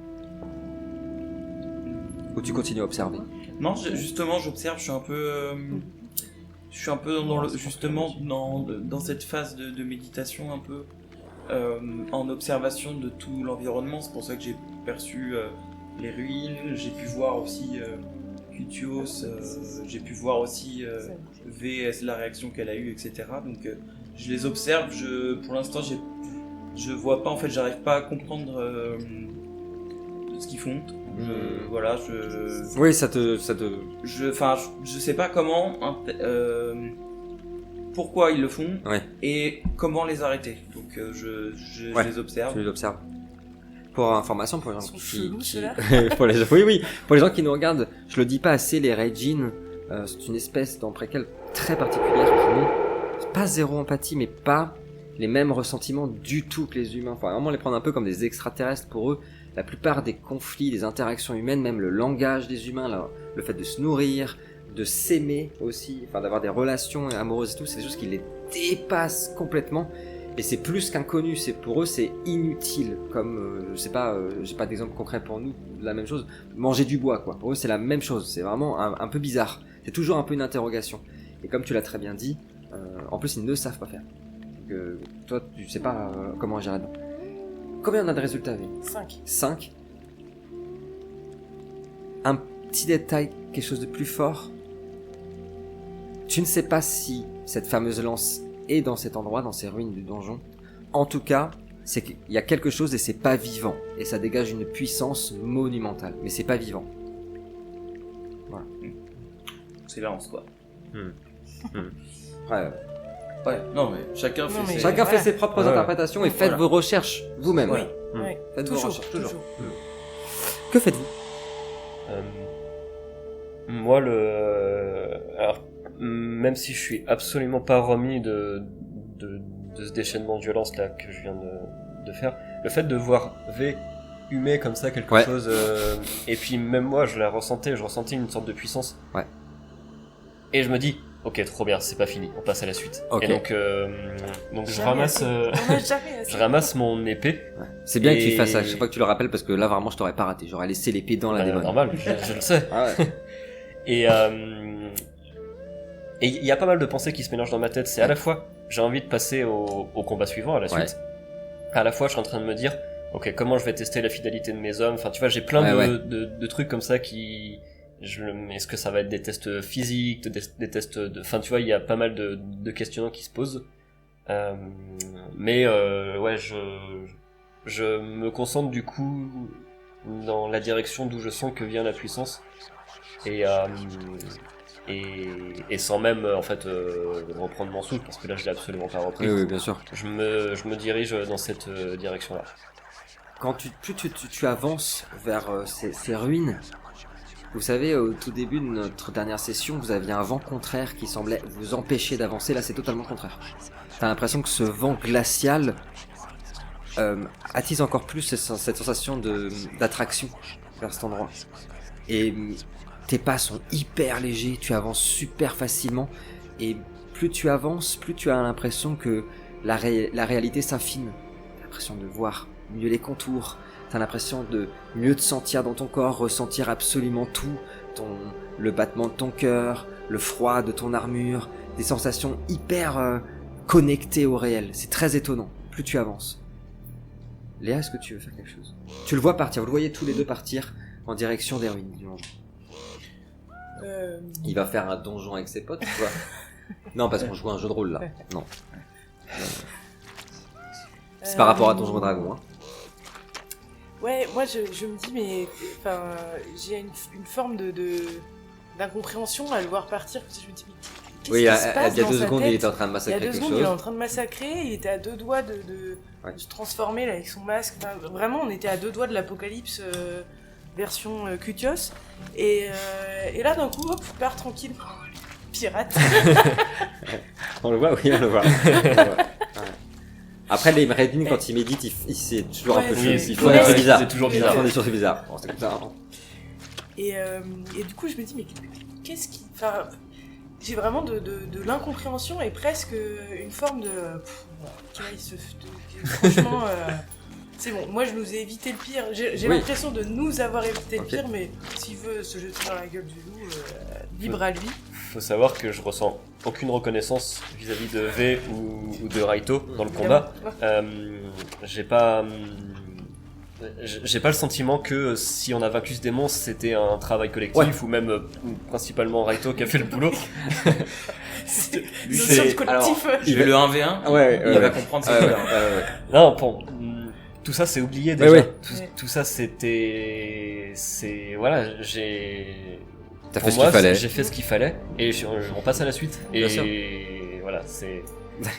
Ou tu continues à observer? Non, justement, j'observe, je suis un peu justement dans cette phase de méditation un peu en observation de tout l'environnement. C'est pour ça que j'ai perçu les ruines, j'ai pu voir aussi Cutios, j'ai pu voir aussi VS, la réaction qu'elle a eue, etc. Donc je les observe, pour l'instant je vois pas, en fait j'arrive pas à comprendre ce qu'ils font. Oui, ça te... Je sais pas comment, pourquoi ils le font, Ouais. et comment les arrêter. Donc je Ouais, les observe. Tu les observes. Pour information, pour les gens Ils sont chelous, ceux-là. pour les gens qui nous regardent, je le dis pas assez, les Reijin, c'est une espèce dans préquelle très particulière qui n'ont pas zéro empathie, mais pas les mêmes ressentiments du tout que les humains. Enfin, vraiment les prendre un peu comme des extraterrestres pour eux. La plupart des conflits, des interactions humaines, même le langage des humains, le fait de se nourrir, de s'aimer aussi, enfin d'avoir des relations amoureuses et tout, c'est des choses qui les dépassent complètement. Et c'est plus qu'inconnu, pour eux c'est inutile. Comme, je sais pas, j'ai pas d'exemple concret pour nous, la même chose, manger du bois quoi. Pour eux c'est la même chose, c'est vraiment un peu bizarre. C'est toujours un peu une interrogation. Et comme tu l'as très bien dit, en plus ils ne savent pas faire. Donc, toi tu sais pas comment agir là-dedans. Combien on a de résultats, V? 5. 5. petit détail, quelque chose de plus fort. Tu ne sais pas si cette fameuse lance est dans cet endroit, dans ces ruines du donjon. En tout cas, c'est qu'il y a quelque chose et c'est pas vivant. Et ça dégage une puissance monumentale. Mais c'est pas vivant. Voilà. C'est lance, quoi. Ouais. Ouais, non, mais chacun Non, fait mais ses... Chacun fait Voilà. ses propres Ouais. interprétations et faites Voilà. vos recherches vous-même. Oui, Mm. ouais. Faites vos Toujours, recherches, toujours. toujours. Que faites-vous? Moi, alors, même si je suis absolument pas remis de ce déchaînement de violence là que je viens de faire, le fait de voir V humer comme ça quelque Ouais. chose, et puis même moi je ressentais une sorte de puissance. Ouais. Et je me dis, ok, trop bien, c'est pas fini, on passe à la suite. Ok. Et donc je Jamais ramasse, assez. On a jamais assez. je ramasse mon épée. C'est bien que tu Et- fasses ça, chaque fois que tu le rappelles, parce que là vraiment je t'aurais pas raté, j'aurais laissé l'épée dans la démon. Normal, je le sais. Ah ouais. Et il y a pas mal de pensées qui se mélangent dans ma tête. C'est à la fois, j'ai envie de passer au combat suivant, à la Ouais. suite. À la fois, je suis en train de me dire, ok, comment je vais tester la fidélité de mes hommes. Enfin, tu vois, j'ai plein Ouais, de trucs comme ça qui... Est-ce que ça va être des tests physiques, des tests de... Enfin, tu vois, il y a pas mal de questionnements qui se posent. Ouais, je me concentre du coup dans la direction d'où je sens que vient la puissance. Et sans même en fait reprendre mon souffle, parce que là je l'ai absolument pas repris. Oui, oui, bien sûr. Je me dirige dans cette direction là. Quand plus tu avances vers ces ruines, vous savez, au tout début de notre dernière session, vous aviez un vent contraire qui semblait vous empêcher d'avancer. Là, c'est totalement le contraire. T'as l'impression que ce vent glacial attise encore plus cette sensation d'attraction vers cet endroit. Et tes pas sont hyper légers, tu avances super facilement. Et plus tu avances, plus tu as l'impression que la réalité s'affine. T'as l'impression de voir mieux les contours. T'as l'impression de mieux te sentir dans ton corps, ressentir absolument tout, le battement de ton cœur, le froid de ton armure, des sensations hyper connectées au réel. C'est très étonnant, plus tu avances. Léa, est-ce que tu veux faire quelque chose? Tu le vois partir, vous le voyez tous les deux partir en direction des ruines du donjon. Il va faire un donjon avec ses potes, tu vois? Non, parce qu'on joue à un jeu de rôle là. Non. C'est par rapport à Donjon et Dragon, hein. Ouais, moi je me dis, mais enfin, j'ai une forme d'incompréhension à le voir partir. Parce que je me dis, mais qu'est-ce Oui, qui il se y a passe 2 dans sa secondes, tête il était en train de Il y a massacrer 2 quelque secondes, il est chose. en train de massacrer, il était à 2 doigts de se transformer là, avec son masque. Enfin, vraiment, on était à 2 doigts de l'apocalypse version Cutios. Et là, d'un coup, hop, il part tranquille. Pirate. On le voit, oui, on le voit. Ouais. Après, les Mredin, quand il médite, c'est toujours un peu Ouais, chelou. c'est- Ils font ouais, des trucs c'est bizarres. toujours Ils bizarre. font des choses bizarres. Bon, c'est comme ça. Hein. Et du coup, je me dis, mais qu'est-ce qui. Enfin, j'ai vraiment de l'incompréhension et presque une forme de. Franchement, c'est bon. Moi, je nous ai évité le pire. J'ai Oui. l'impression de nous avoir évité le Ok. pire, mais s'il veut se jeter dans la gueule du loup, libre à lui. Faut savoir que je ressens aucune reconnaissance vis-à-vis de V ou de Raito dans le combat. J'ai pas le sentiment que si on a vaincu ce démon, c'était un travail collectif, ou même principalement Raito qui a fait le boulot. C'est Lui, notion de c'est- collectif. Je vais le 1v1, Ouais, il va comprendre ce que c'est. Non, bon, tout ça c'est oublié déjà. Ouais. Tout ça voilà, T'as pour fait ce moi, qu'il fallait. j'ai fait ce qu'il fallait et on passe à la suite. Bien sûr. Et voilà, c'est.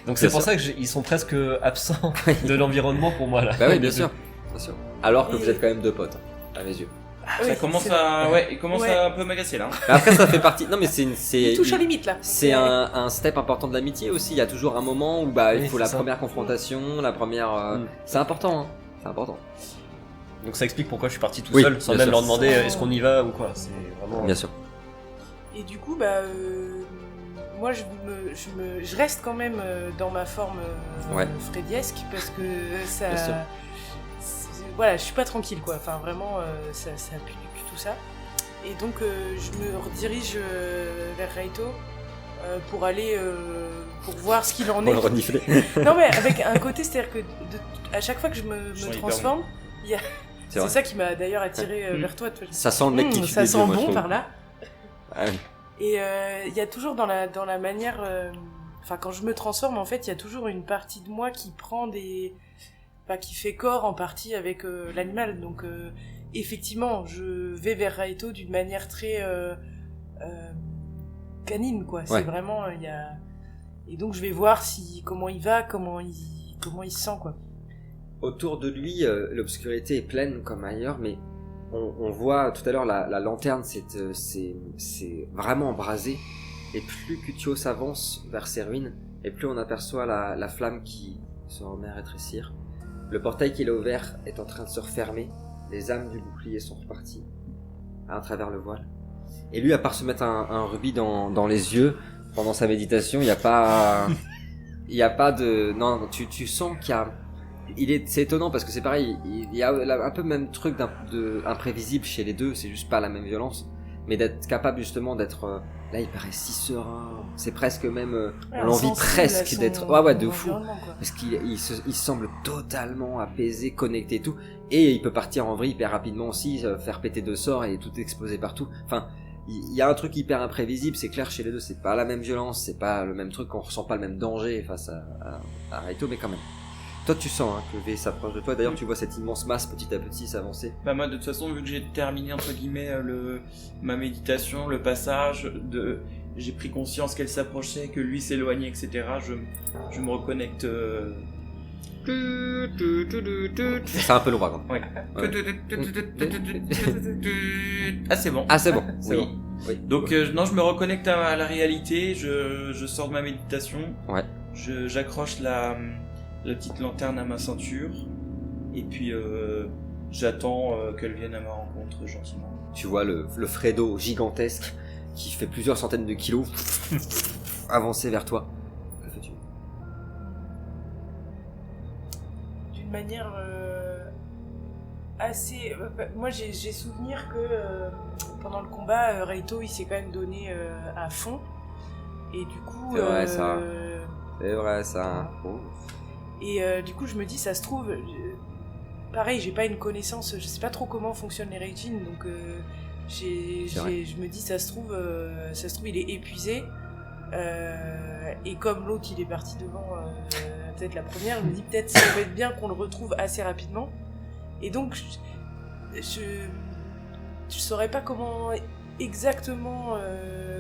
Donc Bien c'est pour sûr. ça qu'ils sont presque absents de l'environnement pour moi là. Bah oui, bien sûr. Bien sûr. Alors que vous êtes quand même 2 potes, à mes yeux. Ça commence à... Ouais, il commence à un peu m'agacer là. Mais après, ça fait partie. Non, mais Il touche à limite là. C'est un step important de l'amitié aussi. Il y a toujours un moment où bah il Oui, faut c'est la ça. première confrontation, la première. C'est important. Hein. C'est important. Donc ça explique pourquoi je suis parti tout Oui, seul, sans bien même sûr. leur demander Sans- est-ce qu'on y va ou quoi. C'est vraiment. Bien sûr. Et du coup, bah, moi, je reste quand même dans ma forme Ouais. freudiesque parce que ça. Bien sûr. Voilà, je suis pas tranquille quoi. Enfin, vraiment, ça pue du cul tout ça. Et donc, je me redirige vers Raito pour aller. Pour voir ce qu'il en Pour est. le renifler. Non, mais avec un côté, c'est-à-dire que à chaque fois que je me sens hyper transforme, il y a C'est ça qui m'a d'ailleurs attiré vers toi. Ça sent le mec qui tue ça des sent dieux, moi, je bon trouve. par là. Ah oui. Et il y a toujours dans la manière... Enfin, quand je me transforme, en fait, il y a toujours une partie de moi qui prend des... Enfin, qui fait corps en partie avec l'animal. Donc, effectivement, je vais vers Raito d'une manière très canine, quoi. C'est vraiment... il y a... Et donc, je vais voir comment il va, comment il se sent, quoi. Autour de lui, l'obscurité est pleine comme ailleurs, mais on voit tout à l'heure la lanterne, c'est vraiment embrasé. Et plus Cutios s'avance vers ces ruines, et plus on aperçoit la flamme qui se remet à rétrécir. Le portail qu'il a ouvert est en train de se refermer. Les âmes du bouclier sont reparties à travers le voile. Et lui, à part se mettre un rubis dans les yeux pendant sa méditation, il y a pas de... Non, tu sens qu'il y a... C'est étonnant parce que c'est pareil, il y a un peu le même truc imprévisible chez les deux, c'est juste pas la même violence, mais d'être capable justement d'être là, il paraît si serein, c'est presque même on l'envie presque d'être de fou, parce qu'il semble totalement apaisé, connecté et tout, et il peut partir en vrille hyper rapidement aussi, faire péter 2 sorts et tout exploser partout. Enfin, il y a un truc hyper imprévisible, c'est clair chez les deux, c'est pas la même violence, c'est pas le même truc, on ressent pas le même danger face à Raito, mais quand même. Toi, tu sens que V s'approche de toi. D'ailleurs, tu vois cette immense masse petit à petit s'avancer. Bah moi, de toute façon, vu que j'ai terminé entre guillemets ma méditation, le passage, j'ai pris conscience qu'elle s'approchait, que lui s'éloignait, etc. Je me reconnecte. C'est un peu loin. Hein. Ouais. Ah c'est bon. Ah c'est bon. Oui. Donc non, je me reconnecte à la réalité. Je sors de ma méditation. Ouais. J'accroche la petite lanterne à ma ceinture et puis j'attends qu'elle vienne à ma rencontre gentiment. Tu vois le Fredo gigantesque qui fait plusieurs centaines de kilos avancer vers toi. Que fais-tu? D'une manière assez... moi j'ai souvenir que pendant le combat, Raito il s'est quand même donné à fond et du coup... C'est vrai ça. C'est vrai ça. Oh. Et du coup, je me dis, ça se trouve, pareil, j'ai pas une connaissance, je sais pas trop comment fonctionnent les Reijin, donc je me dis, ça se trouve, il est épuisé, et comme l'autre, il est parti devant, peut-être la première, je me dis, peut-être ça va être bien qu'on le retrouve assez rapidement, et donc, je saurais pas comment exactement,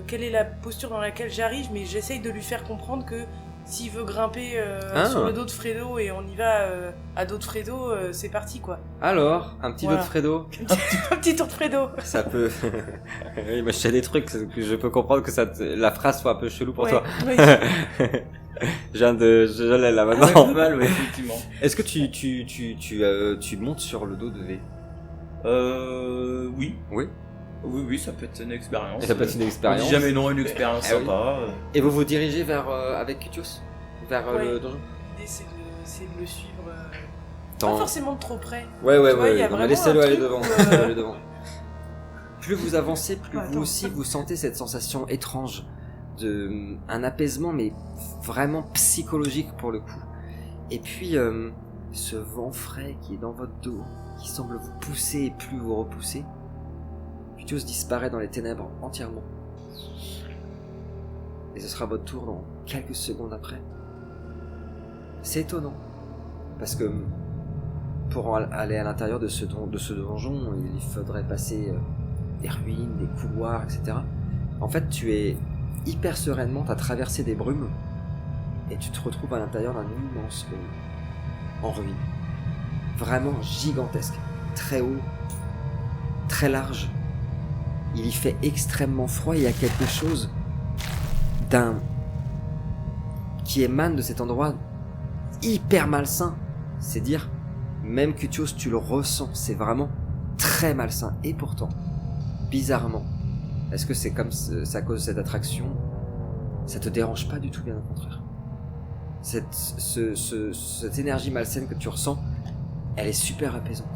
quelle est la posture dans laquelle j'arrive, mais j'essaye de lui faire comprendre que s'il veut grimper sur le dos de Fredo et on y va à dos de Fredo, c'est parti quoi. Alors, un petit dos de Fredo. Un petit tour de Fredo. Ça peut... oui, moi je sais des trucs que je peux comprendre que la phrase soit un peu chelou pour toi. Oui. Je l'ai là maintenant. C'est pas mal, effectivement. Est-ce que tu montes sur le dos de V? Oui. Oui. Oui, ça peut être une expérience. Et ça peut être une expérience. On dit jamais non, une expérience sympa. Oui. Et vous vous dirigez vers avec Cutios vers le donjon? L'idée c'est de le suivre. Pas forcément de trop près. Ouais. Laissez-le aller devant. Plus vous avancez, plus vous aussi vous sentez cette sensation étrange un apaisement, mais vraiment psychologique pour le coup. Et puis ce vent frais qui est dans votre dos, qui semble vous pousser et plus vous repousser. Cutios disparaît dans les ténèbres entièrement. Et ce sera votre tour dans quelques secondes après. C'est étonnant. Parce que pour aller à l'intérieur de ce donjon, il faudrait passer des ruines, des couloirs, etc. En fait, tu es hyper sereinement, t'as traversé des brumes et tu te retrouves à l'intérieur d'un immense hall en ruine. Vraiment gigantesque. Très haut, très large. Il y fait extrêmement froid, il y a quelque chose qui émane de cet endroit hyper malsain. C'est dire, même Cutios, tu le ressens, c'est vraiment très malsain. Et pourtant, bizarrement, est-ce que c'est comme c'est à cause de cette attraction? Ça te dérange pas du tout, bien au contraire. Cette énergie malsaine que tu ressens, elle est super apaisante.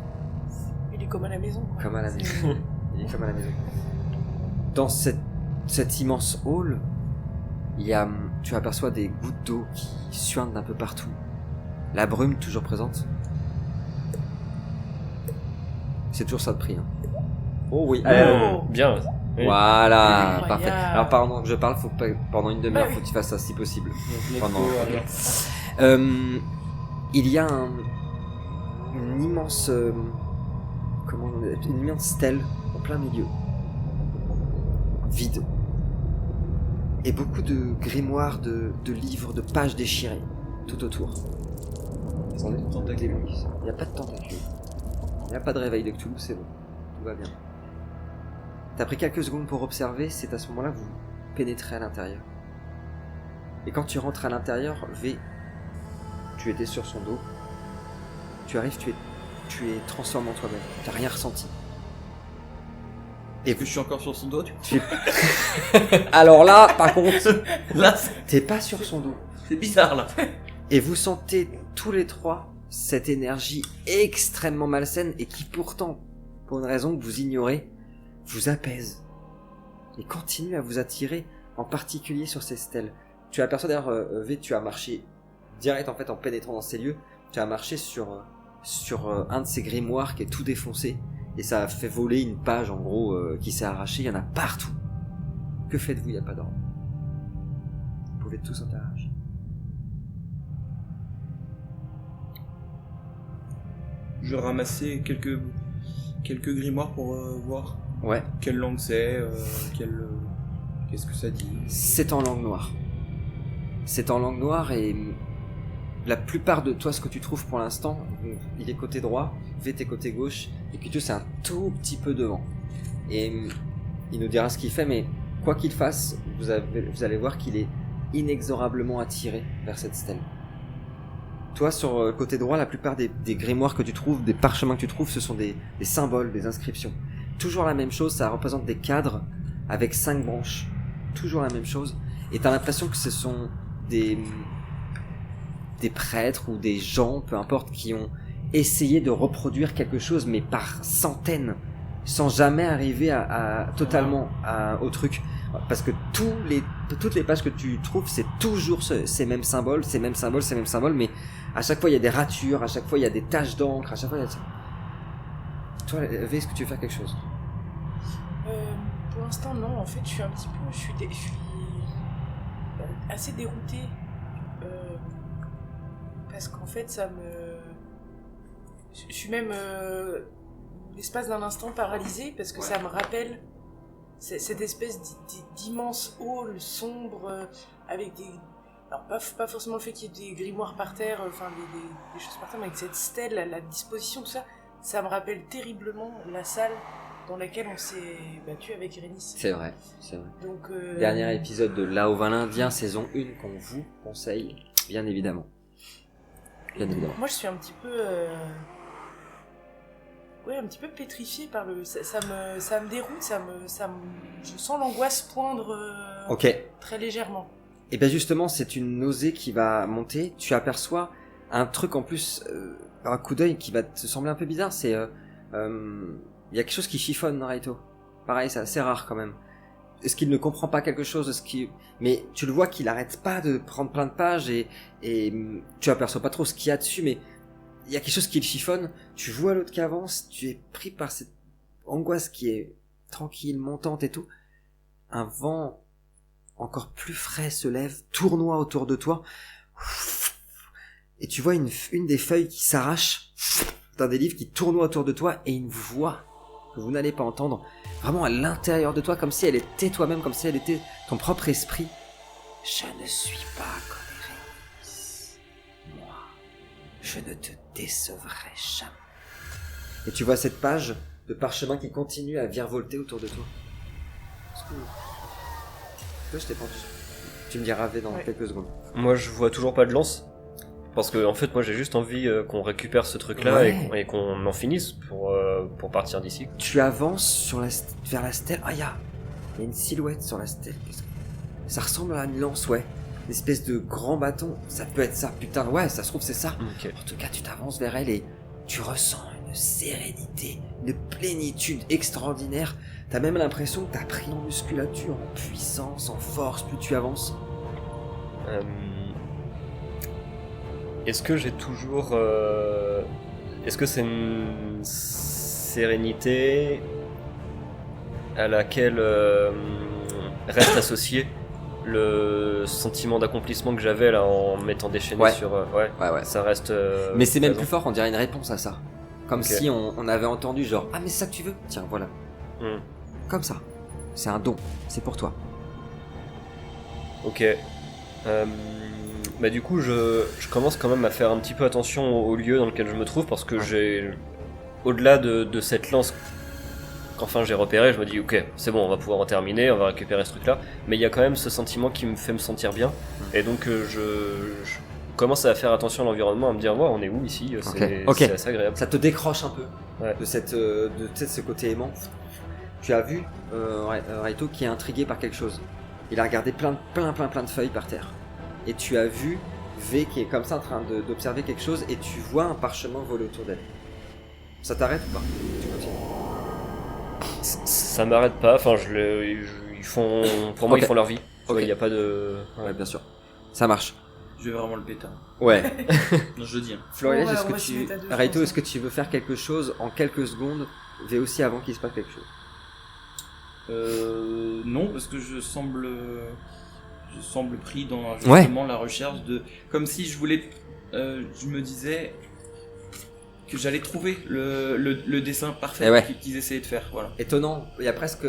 Il est comme à la maison. Quoi. Comme à la maison. Il est comme à la maison. Dans cet immense hall, tu aperçois des gouttes d'eau qui suintent d'un peu partout. La brume toujours présente. C'est toujours ça de prix. Hein. Oh oui. Bien. Oui. Voilà, Incroyable. parfait. Alors pendant que je parle, faut pas, pendant une demi-heure, Bah oui. faut que tu fasses ça si possible. Donc, Pendant- l'écho arrière. Il y a une immense, une immense stèle en plein milieu, vide, et beaucoup de grimoires, de livres, de pages déchirées tout autour. Est-ce qu'il y a des tentacules ? Il n'y a pas de tentacules. Il n'y a pas de réveil de Cthulhu, c'est bon. Tout va bien. T'as pris quelques secondes pour observer, c'est à ce moment-là que vous pénétrez à l'intérieur. Et quand tu rentres à l'intérieur, V, tu étais sur son dos. Tu arrives, tu es transformé en toi-même. T'as rien ressenti. Et que je suis encore sur son dos, tu Tu es... Alors là, par contre, Là, t'es pas sur son dos. c'est bizarre là. Et vous sentez tous les trois cette énergie extrêmement malsaine et qui pourtant, pour une raison que vous ignorez, vous apaise. Et continue à vous attirer, en particulier sur ces stèles. Tu aperçois d'ailleurs, V, tu as marché direct en fait en pénétrant dans ces lieux, tu as marché sur un de ces grimoires qui est tout défoncé, et ça a fait voler une page en gros qui s'est arrachée, il y en a partout. Que faites-vous, il n'y a pas d'ordre. Vous pouvez tous interagir. Je ramassais quelques grimoires pour voir Ouais. quelle langue c'est, qu'est-ce que ça dit. C'est en langue noire. C'est en langue noire et la plupart de toi, ce que tu trouves pour l'instant, il est côté droit, V t'es côté gauche, et Kutu c'est un tout petit peu devant. Et il nous dira ce qu'il fait, mais quoi qu'il fasse, vous allez voir qu'il est inexorablement attiré vers cette stèle. Toi, sur le côté droit, la plupart des grimoires que tu trouves, des parchemins que tu trouves, ce sont des symboles, des inscriptions. Toujours la même chose, ça représente des cadres avec 5 branches. Toujours la même chose. Et t'as l'impression que ce sont des prêtres ou des gens, peu importe, qui ont essayé de reproduire quelque chose, mais par centaines, sans jamais arriver à totalement au truc. Parce que toutes les pages que tu trouves, c'est toujours ces mêmes symboles, mais à chaque fois il y a des ratures, à chaque fois il y a des taches d'encre, à chaque fois il y a... Toi, V, est-ce que tu veux faire quelque chose ? Pour l'instant, non. En fait, je suis assez dérouté. Parce qu'en fait, je suis même l'espace d'un instant paralysé parce que ça me rappelle cette espèce d'immense hall sombre avec des... Alors pas forcément le fait qu'il y ait des grimoires par terre, enfin des choses par terre, mais avec cette stèle, la disposition, tout ça, ça me rappelle terriblement la salle dans laquelle on s'est battu avec Irénis. C'est vrai. Donc, Dernier épisode de Là-haut va l'Indien, saison 1, qu'on vous conseille, bien évidemment. Moi, je suis un petit peu... un petit peu pétrifié par le... Ça me déroute, je sens l'angoisse poindre Ok. très légèrement. Et bien justement, c'est une nausée qui va monter. Tu aperçois un truc en plus, par un coup d'œil qui va te sembler un peu bizarre, c'est... il y a quelque chose qui chiffonne dans Raito. Pareil, c'est assez rare quand même. Est-ce qu'il ne comprend pas quelque chose ? Mais tu le vois qu'il arrête pas de prendre plein de pages et tu aperçois pas trop ce qu'il y a dessus, mais il y a quelque chose qui le chiffonne. Tu vois l'autre qui avance, tu es pris par cette angoisse qui est tranquille, montante et tout. Un vent encore plus frais se lève, tournoie autour de toi. Et tu vois une des feuilles qui s'arrache d'un des livres qui tournoie autour de toi et une voix que vous n'allez pas entendre, vraiment à l'intérieur de toi, comme si elle était toi-même, comme si elle était ton propre esprit. Je ne suis pas comme Irénis. Moi, je ne te décevrai jamais. Et tu vois cette page de parchemin qui continue à virevolter autour de toi. Est-ce que... Toi, je t'ai pas entendu. Tu me diras V dans quelques secondes. Moi, je vois toujours pas de lance. Parce que, en fait, moi, j'ai juste envie qu'on récupère ce truc-là Ouais. et qu'on en finisse pour partir d'ici. Tu avances vers la stèle. Ah, il y a une silhouette sur la stèle. Ça ressemble à une lance, ouais. Une espèce de grand bâton. Ça peut être ça, putain. Ouais, ça se trouve, c'est ça. Ok. En tout cas, tu t'avances vers elle et tu ressens une sérénité, une plénitude extraordinaire. T'as même l'impression que t'as pris en musculature, en puissance, en force, plus tu avances. Est-ce que j'ai toujours... Est-ce que c'est sérénité à laquelle reste associé le sentiment d'accomplissement que j'avais là en m'étant déchaîné Ouais. sur... Ouais. Ça reste... Mais c'est même présent. plus fort, on dirait une réponse à ça. Comme Ok. si on avait entendu genre ah mais c'est ça que tu veux. Tiens voilà. Hmm. Comme ça. C'est un don. C'est pour toi. Ok. Bah du coup, je commence quand même à faire un petit peu attention au lieu dans lequel je me trouve parce que j'ai, au-delà de cette lance qu'enfin j'ai repéré, je me dis ok, c'est bon, on va pouvoir en terminer, on va récupérer ce truc-là. Mais il y a quand même ce sentiment qui me fait me sentir bien, et donc je commence à faire attention à l'environnement, à me dire ouais, on est où ici, Ok. c'est assez agréable. Ça te décroche un peu Ouais. de ce côté aimant. Tu as vu Raito qui est intrigué par quelque chose. Il a regardé plein de feuilles par terre. Et tu as vu V qui est comme ça en train d'observer quelque chose et tu vois un parchemin voler autour d'elle. Ça t'arrête ou pas? Tu continues. Ça m'arrête pas, enfin ils font, pour moi Ok. ils font leur vie. Ok. Il n'y a pas de... Ouais, bien sûr. Ça marche. Je vais vraiment le péter. Ouais. Non, je le dis. Florian, Bon, ouais, est-ce on que va s'y tu... mettre à deux, Raito, je est-ce que tu veux faire quelque chose en quelques secondes V aussi avant qu'il se passe quelque chose? Non, parce que je semble pris dans justement la recherche de, comme si je voulais, je me disais que j'allais trouver le dessin parfait Eh ouais. qu'ils essayaient de faire. Voilà. Étonnant, il y a presque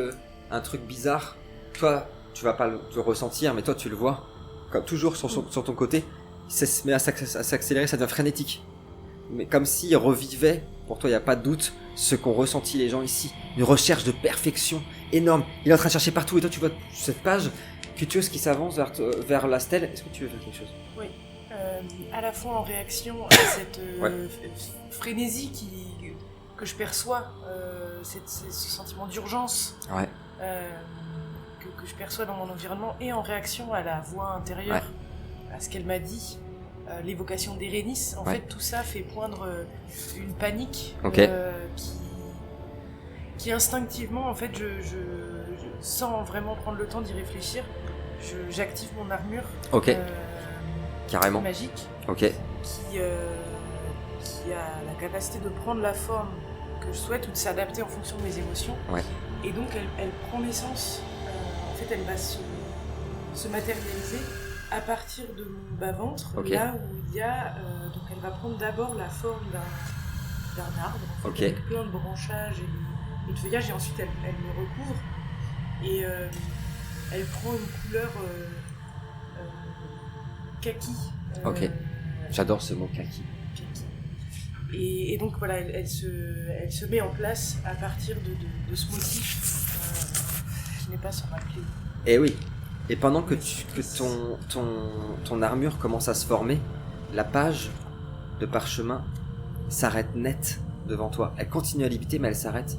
un truc bizarre. Toi, tu vas pas le ressentir, mais toi, tu le vois. Comme toujours sur ton côté, ça se met à s'accélérer, ça devient frénétique. Mais comme s'il revivait, pour toi, il n'y a pas de doute, ce qu'ont ressenti les gens ici. Une recherche de perfection énorme. Il est en train de chercher partout, et toi, tu vois cette page Cutios qui s'avance vers la stèle. Est-ce que tu veux faire quelque chose? Oui. À la fois en réaction à cette Ouais. frénésie que je perçois, ce sentiment d'urgence Ouais. que je perçois dans mon environnement, et en réaction à la voix intérieure, à ce qu'elle m'a dit, l'évocation d'Erénis. En Ouais. fait, tout ça fait poindre une panique Ok. qui instinctivement, en fait, sans vraiment prendre le temps d'y réfléchir, j'active mon armure. Ok. Carrément. Magique Ok. qui a la capacité de prendre la forme que je souhaite ou de s'adapter en fonction de mes émotions. Ouais. Et donc elle prend naissance, en fait elle va se matérialiser à partir de mon bas-ventre, Ok. là où il y a... donc elle va prendre d'abord la forme d'un arbre, en fait, Ok. avec plein de branchages et de feuillages, et ensuite elle me recouvre, et elle prend une couleur kaki. Ok. J'adore ce mot kaki. Kaki. Et donc voilà, elle se met en place à partir de ce motif qui n'est pas sur ma clé. Et oui. Et pendant que ton armure commence à se former, la page de parchemin s'arrête net devant toi. Elle continue à léviter, mais elle s'arrête.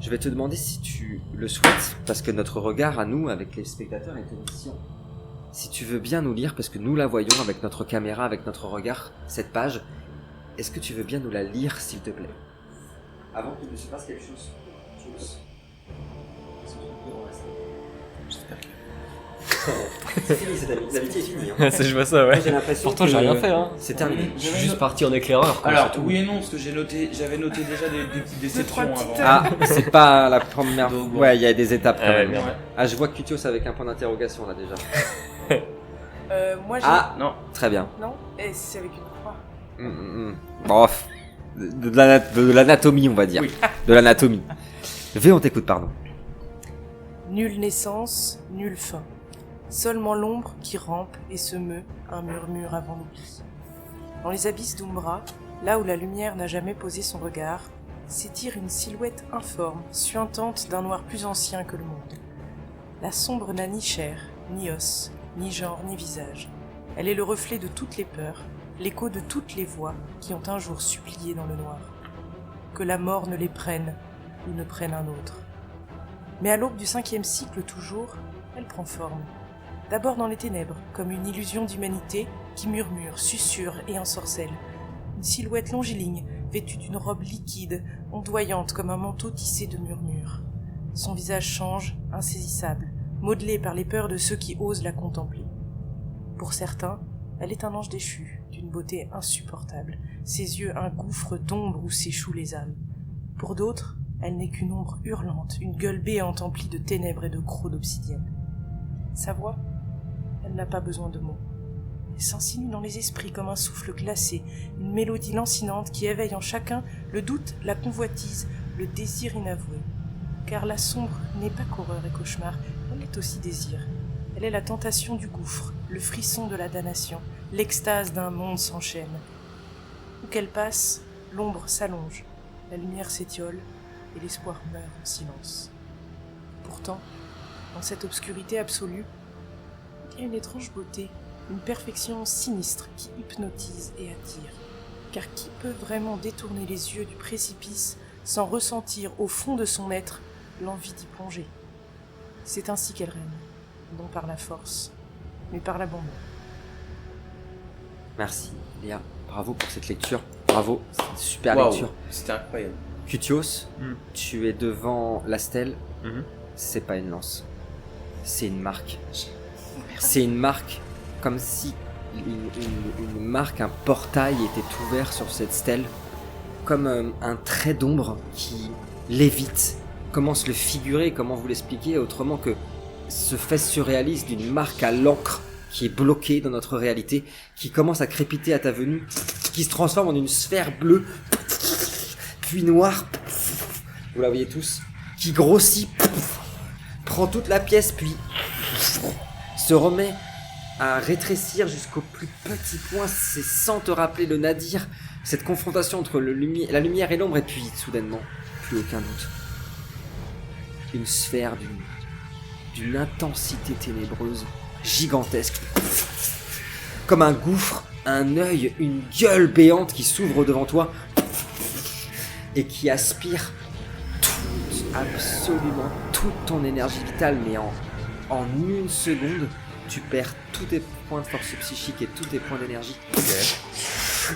Je vais te demander si tu le souhaites, parce que notre regard à nous, avec les spectateurs, est une mission. Si tu veux bien nous lire, parce que nous la voyons avec notre caméra, avec notre regard, cette page, est-ce que tu veux bien nous la lire, s'il te plaît? Avant qu'il ne se passe quelque chose. J'espère que... C'est fini, cette l'amitié est finie. Hein. Je vois ça, ouais. J'ai l'impression Pourtant, que j'ai rien fait, hein. c'est terminé. Je suis juste parti en éclaireur, quoi, Alors, c'est tout. oui et non, parce que j'avais noté déjà des petites déceptions Deux, trois avant. petites- Ah, c'est pas la première fois. Donc, bon. Ouais, il y a des étapes quand Ah ouais, même. merde. Ouais. Ah, je vois Cutios avec un point d'interrogation là déjà. Moi j'ai... Ah, Non, très bien. Non, et c'est avec une croix. Bref. De l'anatomie, on va dire. Oui. De l'anatomie. V, on t'écoute, pardon. Nulle naissance, nulle fin. Seulement l'ombre qui rampe et se meut, un murmure avant l'oubli. Dans les abysses d'Umbra, là où la lumière n'a jamais posé son regard, s'étire une silhouette informe, suintante d'un noir plus ancien que le monde. La sombre n'a ni chair, ni os, ni genre, ni visage. Elle est le reflet de toutes les peurs, l'écho de toutes les voix qui ont un jour supplié dans le noir. Que la mort ne les prenne ou ne prenne un autre. Mais à l'aube du 5e cycle toujours, elle prend forme. D'abord dans les ténèbres, comme une illusion d'humanité qui murmure, susurre et ensorcelle. Une silhouette longiligne, vêtue d'une robe liquide, ondoyante comme un manteau tissé de murmures. Son visage change, insaisissable, modelé par les peurs de ceux qui osent la contempler. Pour certains, elle est un ange déchu, d'une beauté insupportable, ses yeux un gouffre d'ombre où s'échouent les âmes. Pour d'autres, elle n'est qu'une ombre hurlante, une gueule béante emplie de ténèbres et de crocs d'obsidienne. Sa voix, elle n'a pas besoin de mots. Elle s'insinue dans les esprits comme un souffle glacé, une mélodie lancinante qui éveille en chacun le doute, la convoitise, le désir inavoué. Car la sombre n'est pas qu'horreur et cauchemar, elle est aussi désir. Elle est la tentation du gouffre, le frisson de la damnation, l'extase d'un monde sans chaîne. Où qu'elle passe, l'ombre s'allonge, la lumière s'étiole et l'espoir meurt en silence. Pourtant, dans cette obscurité absolue, il y a une étrange beauté, une perfection sinistre qui hypnotise et attire. Car qui peut vraiment détourner les yeux du précipice sans ressentir au fond de son être l'envie d'y plonger? C'est ainsi qu'elle règne, non par la force, mais par l'abandon. Merci, Léa. Bravo pour cette lecture. Bravo, c'est une super Waouh, lecture. c'était incroyable. Cutios, Mm. tu es devant la stèle. Mhm. C'est pas une lance. C'est une marque. C'est une marque, comme si une marque, un portail était ouvert sur cette stèle. Comme un trait d'ombre qui lévite. Comment se le figurer, comment vous l'expliquer autrement que ce fait surréaliste d'une marque à l'encre qui est bloquée dans notre réalité, qui commence à crépiter à ta venue, qui se transforme en une sphère bleue, puis noire, vous la voyez tous, qui grossit, prend toute la pièce, puis se remet à rétrécir jusqu'au plus petit point, c'est sans te rappeler le nadir, cette confrontation entre la lumière et l'ombre, et puis soudainement, plus aucun doute. Une sphère d'une intensité ténébreuse, gigantesque, comme un gouffre, un œil, une gueule béante qui s'ouvre devant toi et qui aspire absolument toute ton énergie vitale, mais en une seconde, tu perds tous tes points de force psychique et tous tes points d'énergie.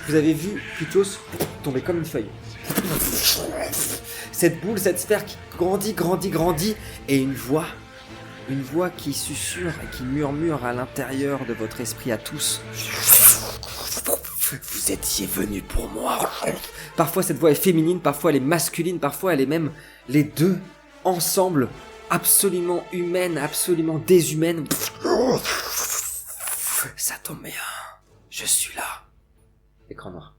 Vous avez vu Plutos tomber comme une feuille. Cette boule, cette sphère qui grandit, et une voix qui susurre et qui murmure à l'intérieur de votre esprit à tous. Vous étiez venus pour moi. Parfois cette voix est féminine, parfois elle est masculine, parfois elle est même les deux ensemble, absolument humaine, absolument déshumaine. Ça tombe bien, je suis là. Écran noir.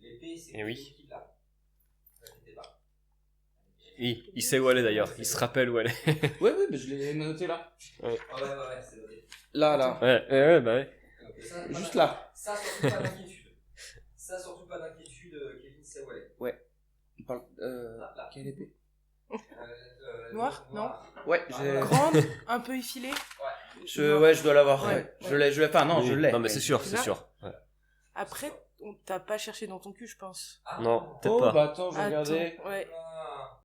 L'épée, c'est Eh oui. qui l'a. Ne vous inquiétez pas. Oui, il sait où elle est d'ailleurs, il se rappelle où elle est. Ouais, mais je l'ai noté là. Ouais, c'est noté. Là. Ouais, bah ouais. Ok, ça, Juste là. Ça, surtout pas d'inquiétude. Kevin sait où elle est. Ouais. On parle. Là. Quelle épée Noir, non. Ouais, j'ai. Grande, un peu effilée. Je dois l'avoir. Ouais, Ouais. Je l'ai. Enfin, non, je l'ai. Non, mais c'est sûr, c'est Là. sûr. Ouais. Après, on t'a pas cherché dans ton cul, je pense. Non, peut-être Oh, pas. bah attends, je regardais. Attends, ouais.